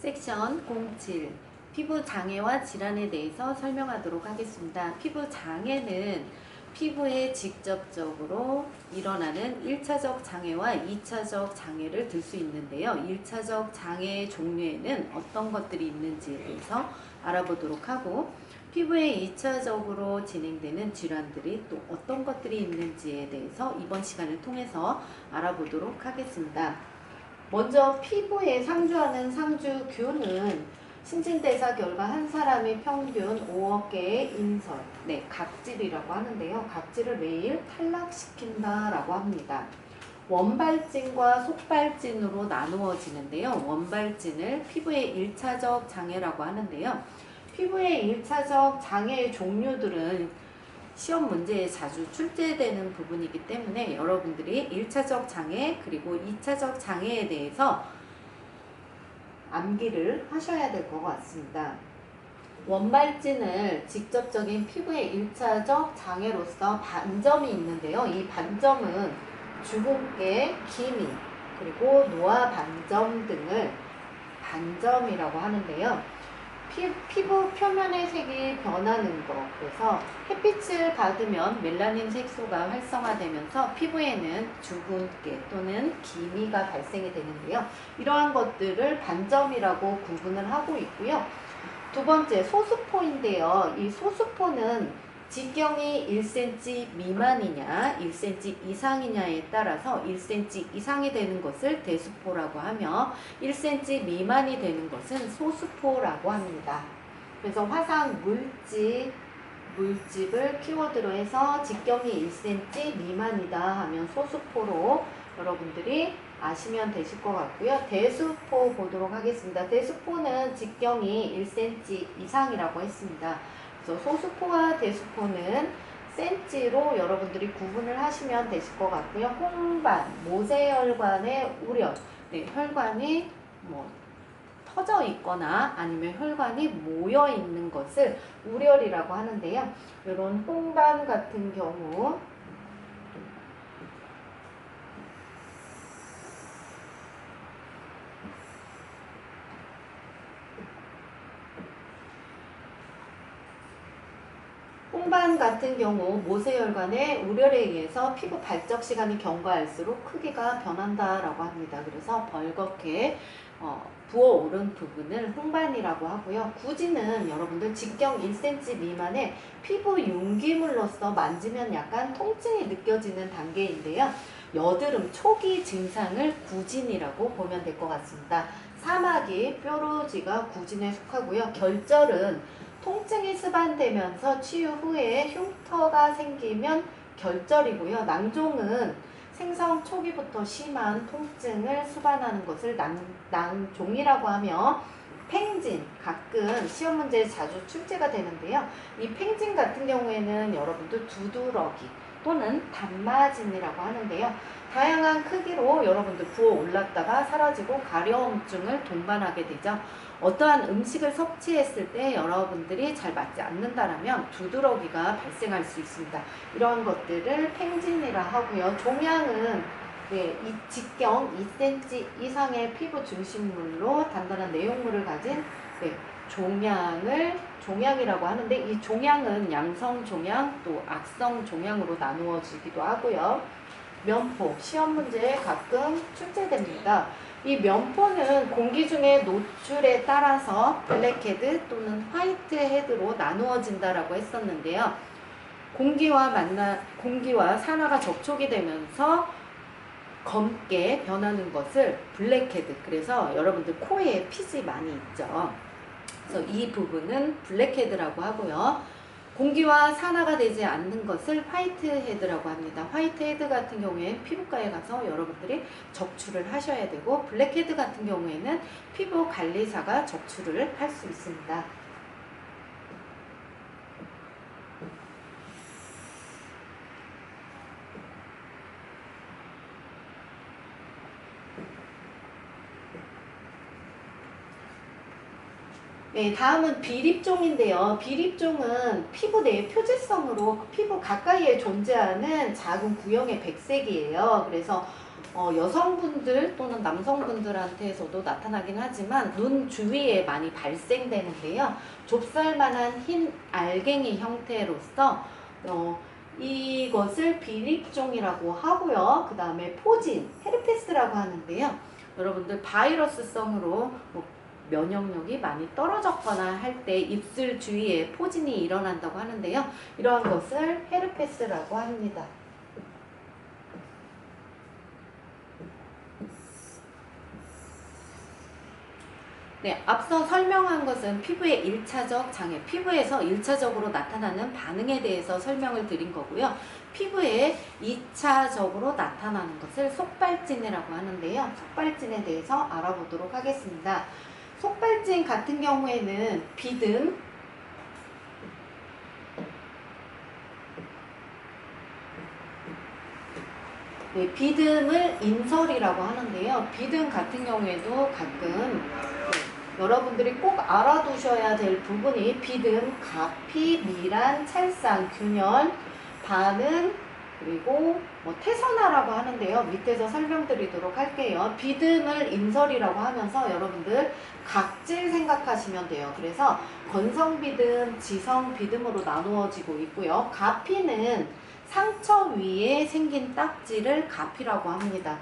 섹션 07 피부 장애와 질환에 대해서 설명하도록 하겠습니다. 피부 장애는 피부에 직접적으로 일어나는 1차적 장애와 2차적 장애를 들 수 있는데요. 1차적 장애 종류에는 어떤 것들이 있는지에 대해서 알아보도록 하고, 피부에 2차적으로 진행되는 질환들이 또 어떤 것들이 있는지에 대해서 이번 시간을 통해서 알아보도록 하겠습니다. 먼저 피부에 상주하는 상주균은 신진대사 결과 한 사람의 평균 5억 개의 인설, 각질이라고 하는데요. 각질을 매일 탈락시킨다라고 합니다. 원발진과 속발진으로 나누어지는데요. 원발진을 피부의 1차적 장애라고 하는데요. 피부의 1차적 장애의 종류들은 시험 문제에 자주 출제되는 부분이기 때문에 여러분들이 1차적 장애 그리고 2차적 장애에 대해서 암기를 하셔야 될 것 같습니다. 원발진을 직접적인 피부의 1차적 장애로서 반점이 있는데요. 이 반점은 주근깨, 기미, 그리고 노화 반점 등을 반점이라고 하는데요. 피부 표면의 색이 변하는 것, 그래서 햇빛을 받으면 멜라닌 색소가 활성화되면서 피부에는 주근깨 또는 기미가 발생이 되는데요. 이러한 것들을 반점이라고 구분을 하고 있고요. 두 번째, 소수포인데요. 이 소수포는 직경이 1cm 미만이냐 1cm 이상이냐에 따라서 1cm 이상이 되는 것을 대수포라고 하며 1cm 미만이 되는 것은 소수포라고 합니다. 그래서 화상 물집을 키워드로 해서 직경이 1cm 미만이다 하면 소수포로 여러분들이 아시면 되실 것 같고요. 대수포 보도록 하겠습니다. 대수포는 직경이 1cm 이상이라고 했습니다. 그래서 소수포와 대수포는 센치로 여러분들이 구분을 하시면 되실 것 같고요. 홍반, 모세혈관의 우려, 혈관이 터져 있거나 아니면 혈관이 모여 있는 것을 우려이라고 하는데요. 이런 홍반 같은 경우 홍반 같은 경우 모세혈관의 우려에 의해서 피부 발적 시간이 경과할수록 크기가 변한다라고 합니다. 그래서 벌겋게 부어오른 부분을 홍반이라고 하고요. 구지는 여러분들 직경 1cm 미만의 피부 융기물로서 만지면 약간 통증이 느껴지는 단계인데요. 여드름 초기 증상을 구진이라고 보면 될 것 같습니다. 사마귀, 뾰루지가 구진에 속하고요. 결절은 통증이 수반되면서 치유 후에 흉터가 생기면 결절이고요. 낭종은 생성 초기부터 심한 통증을 수반하는 것을 낭종이라고 하며, 팽진, 가끔 시험 문제에 자주 출제가 되는데요. 이 팽진 같은 경우에는 여러분들 두드러기 또는 단마진이라고 하는데요. 다양한 크기로 여러분들 부어 올랐다가 사라지고 가려움증을 동반하게 되죠. 어떠한 음식을 섭취했을 때 여러분들이 잘 맞지 않는다라면 두드러기가 발생할 수 있습니다. 이러한 것들을 팽진이라 하고요. 종양은 이 직경 2cm 이상의 피부 중심물로 단단한 내용물을 가진 종양이라고 하는데, 이 종양은 양성 종양 또 악성 종양으로 나누어지기도 하고요. 면포, 시험 문제에 가끔 출제됩니다. 이 면포는 공기 중의 노출에 따라서 블랙헤드 또는 화이트헤드로 나누어진다라고 했었는데요. 공기와 산화가 접촉이 되면서 검게 변하는 것을 블랙헤드, 그래서 여러분들 코에 핏이 많이 있죠. 그래서 이 부분은 블랙헤드라고 하고요. 공기와 산화가 되지 않는 것을 화이트헤드라고 합니다. 화이트헤드 같은 경우에는 피부과에 가서 여러분들이 적출을 하셔야 되고, 블랙헤드 같은 경우에는 피부 관리사가 적출을 할 수 있습니다. 다음은 비립종인데요. 비립종은 피부 내의 표지성으로 피부 가까이에 존재하는 작은 구형의 백색이에요. 그래서 여성분들 또는 남성분들한테서도 나타나긴 하지만 눈 주위에 많이 발생되는데요. 좁쌀만한 흰 알갱이 형태로서 이것을 비립종이라고 하고요. 그 다음에 포진, 헤르페스라고 하는데요. 여러분들 바이러스성으로 면역력이 많이 떨어졌거나 할 때 입술 주위에 포진이 일어난다고 하는데요. 이러한 것을 헤르페스라고 합니다. 네, 앞서 설명한 것은 피부의 1차적 장애, 피부에서 1차적으로 나타나는 반응에 대해서 설명을 드린 거고요. 피부에 2차적으로 나타나는 것을 속발진이라고 하는데요. 속발진에 대해서 알아보도록 하겠습니다. 속발진 같은 경우에는 비듬, 네, 비듬을 인설이라고 하는데요. 비듬 같은 경우에도 가끔 여러분들이 꼭 알아두셔야 될 부분이 비듬, 가피, 미란, 찰상, 균열, 반응, 그리고 태선화라고 하는데요. 밑에서 설명드리도록 할게요. 비듬을 인설이라고 하면서 여러분들 각질 생각하시면 돼요. 그래서 건성비듬, 지성비듬으로 나누어지고 있고요. 가피는 상처 위에 생긴 딱지를 가피라고 합니다.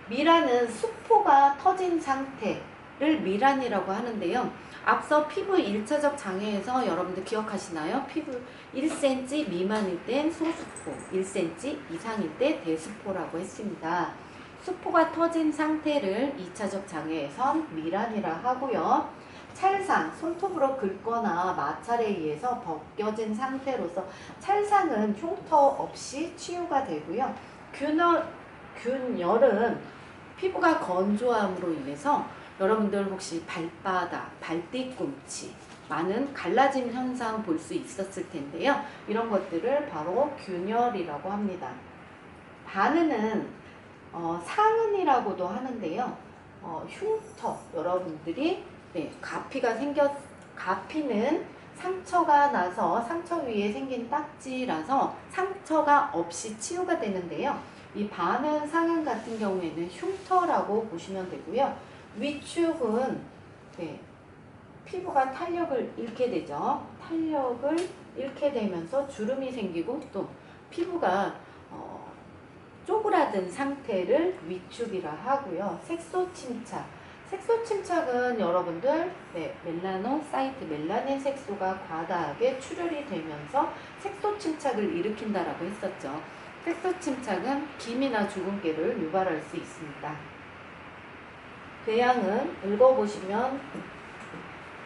미란은 수포가 터진 상태를 미란이라고 하는데요. 앞서 피부 1차적 장애에서 여러분들 기억하시나요? 피부 1cm 미만일 땐 소수포, 1cm 이상일 때 대수포라고 했습니다. 수포가 터진 상태를 2차적 장애에선 미란이라 하고요. 찰상, 손톱으로 긁거나 마찰에 의해서 벗겨진 상태로서 찰상은 흉터 없이 치유가 되고요. 균열은 피부가 건조함으로 인해서 여러분들 혹시 발바닥, 발뒤꿈치 많은 갈라짐 현상 볼 수 있었을 텐데요. 이런 것들을 바로 균열이라고 합니다. 반응은 상흔이라고도 하는데요. 흉터, 여러분들이 가피는 상처가 나서 상처 위에 생긴 딱지라서 상처가 없이 치유가 되는데요. 이 반응 상흔 같은 경우에는 흉터라고 보시면 되고요. 위축은 피부가 탄력을 잃게 되죠. 탄력을 잃게 되면서 주름이 생기고 또 피부가 쪼그라든 상태를 위축이라 하고요. 색소 침착. 색소 침착은 여러분들 멜라노사이트, 멜라닌 색소가 과다하게 출혈이 되면서 색소 침착을 일으킨다라고 했었죠. 색소 침착은 김이나 주근깨를 유발할 수 있습니다. 배양은 읽어보시면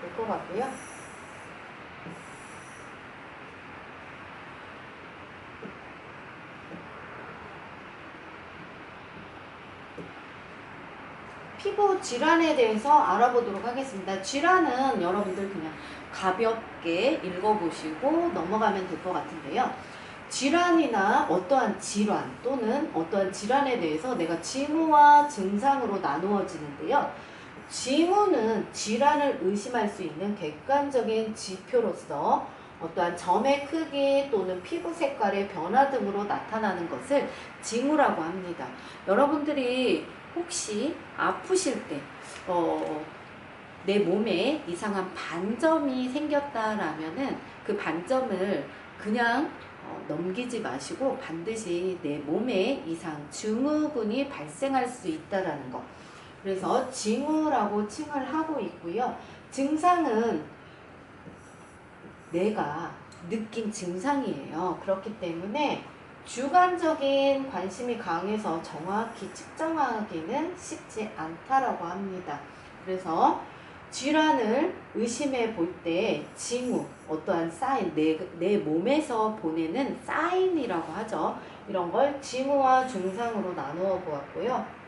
될 것 같고요. 피부 질환에 대해서 알아보도록 하겠습니다. 질환은 여러분들 그냥 가볍게 읽어보시고 넘어가면 될 것 같은데요. 질환이나 어떠한 질환 또는 어떠한 질환에 대해서 내가 징후와 증상으로 나누어지는데요. 징후는 질환을 의심할 수 있는 객관적인 지표로서 어떠한 점의 크기 또는 피부 색깔의 변화 등으로 나타나는 것을 징후라고 합니다. 여러분들이 혹시 아프실 때 내 몸에 이상한 반점이 생겼다라면은 그 반점을 그냥 넘기지 마시고 반드시 내 몸에 이상 증후군이 발생할 수 있다라는 것. 그래서 징후라고 칭을 하고 있고요. 증상은 내가 느낀 증상이에요. 그렇기 때문에 주관적인 관심이 강해서 정확히 측정하기는 쉽지 않다라고 합니다. 그래서 질환을 의심해 볼 때 징후, 어떠한 사인, 내 몸에서 보내는 사인이라고 하죠. 이런 걸 징후와 증상으로 나누어 보았고요.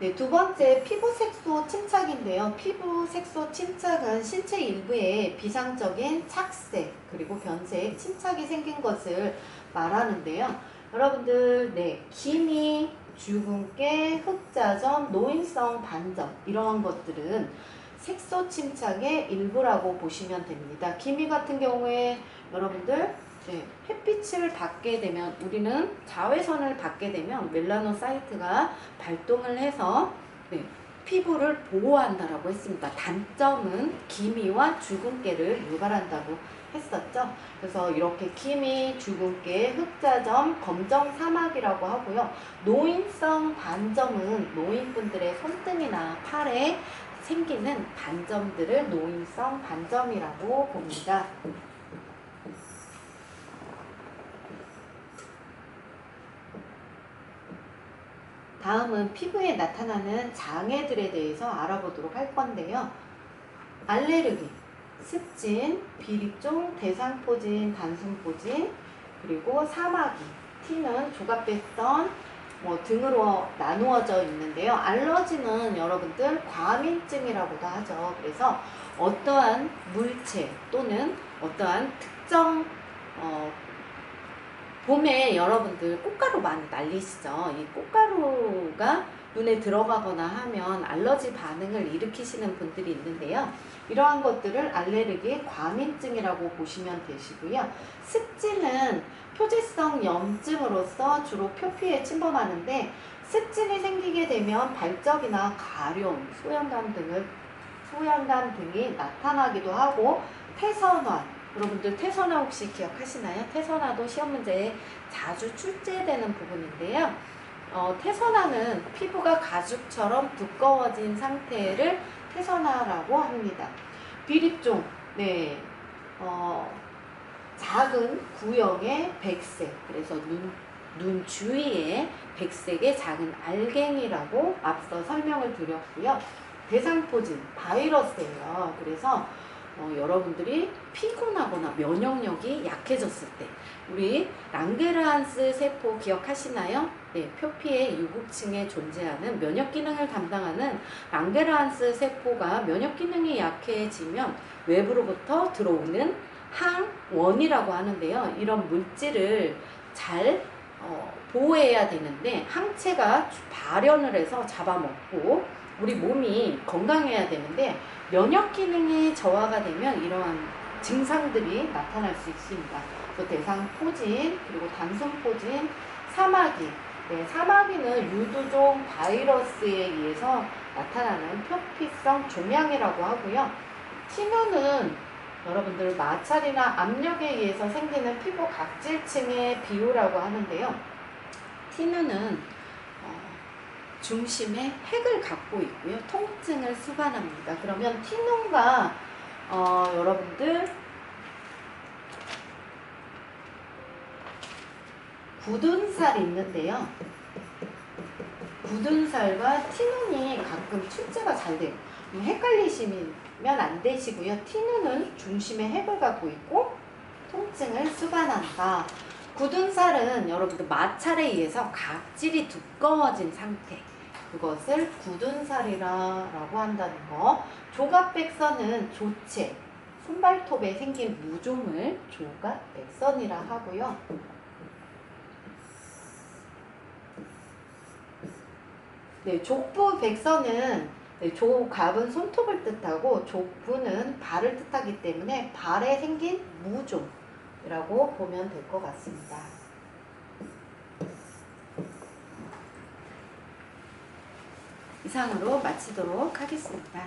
네, 두 번째 피부 색소 침착인데요. 피부 색소 침착은 신체 일부에 비상적인 착색 그리고 변색, 침착이 생긴 것을 말하는데요. 여러분들 기미, 주근깨, 흑자점, 노인성 반점 이러한 것들은 색소 침착의 일부라고 보시면 됩니다. 기미 같은 경우에 여러분들 햇빛을 받게 되면 우리는 자외선을 받게 되면 멜라노사이트가 발동을 해서 피부를 보호한다라고 했습니다. 단점은 기미와 주근깨를 유발한다고 했었죠. 그래서 이렇게 기미, 주근깨, 흑자점, 검정 사막이라고 하고요. 노인성 반점은 노인분들의 손등이나 팔에 생기는 반점들을 노인성 반점이라고 봅니다. 다음은 피부에 나타나는 장애들에 대해서 알아보도록 할 건데요. 알레르기, 습진, 비립종, 대상포진, 단순포진, 그리고 사마귀, 티는 조각백선 등으로 나누어져 있는데요. 알러지는 여러분들 과민증이라고도 하죠. 그래서 어떠한 물체 또는 어떠한 특정 봄에 여러분들 꽃가루 많이 날리시죠. 이 꽃가루가 눈에 들어가거나 하면 알러지 반응을 일으키시는 분들이 있는데요. 이러한 것들을 알레르기 과민증이라고 보시면 되시고요. 습진은 표재성 염증으로서 주로 표피에 침범하는데 습진이 생기게 되면 발적이나 가려움, 소염감 등이 나타나기도 하고 태선화, 여러분들 태선화 혹시 기억하시나요? 태선화도 시험 문제에 자주 출제되는 부분인데요. 태선화는 피부가 가죽처럼 두꺼워진 상태를 태선화라고 합니다. 비립종, 작은 구형의 백색, 그래서 눈 주위에 백색의 작은 알갱이라고 앞서 설명을 드렸고요. 대상포진, 바이러스예요. 그래서 여러분들이 피곤하거나 면역력이 약해졌을 때 우리 랑게르한스 세포 기억하시나요? 표피의 유구층에 존재하는 면역 기능을 담당하는 랑게르한스 세포가 면역 기능이 약해지면 외부로부터 들어오는 항원이라고 하는데요. 이런 물질을 잘 보호해야 되는데 항체가 발현을 해서 잡아먹고 우리 몸이 건강해야 되는데 면역 기능이 저하가 되면 이러한 증상들이 나타날 수 있습니다. 대상포진, 그리고 단순포진, 사마귀. 사마귀는 유두종 바이러스에 의해서 나타나는 표피성 종양이라고 하고요. 티누는 여러분들 마찰이나 압력에 의해서 생기는 피부 각질층의 비유라고 하는데요. 티누는 중심에 핵을 갖고 있고요. 통증을 수반합니다. 그러면 티눈과 여러분들 굳은 살이 있는데요. 굳은 살과 티눈이 가끔 출제가 잘 돼요. 헷갈리시면 안 되시고요. 티눈은 중심에 핵을 갖고 있고 통증을 수반한다. 굳은 살은 여러분들 마찰에 의해서 각질이 두꺼워진 상태, 그것을 굳은 살이라고 한다는 거. 조각백선은 조체, 손발톱에 생긴 무좀을 조각백선이라 하고요. 족부백선은 조갑은 손톱을 뜻하고 족부는 발을 뜻하기 때문에 발에 생긴 무좀이라고 보면 될 것 같습니다. 이상으로 마치도록 하겠습니다.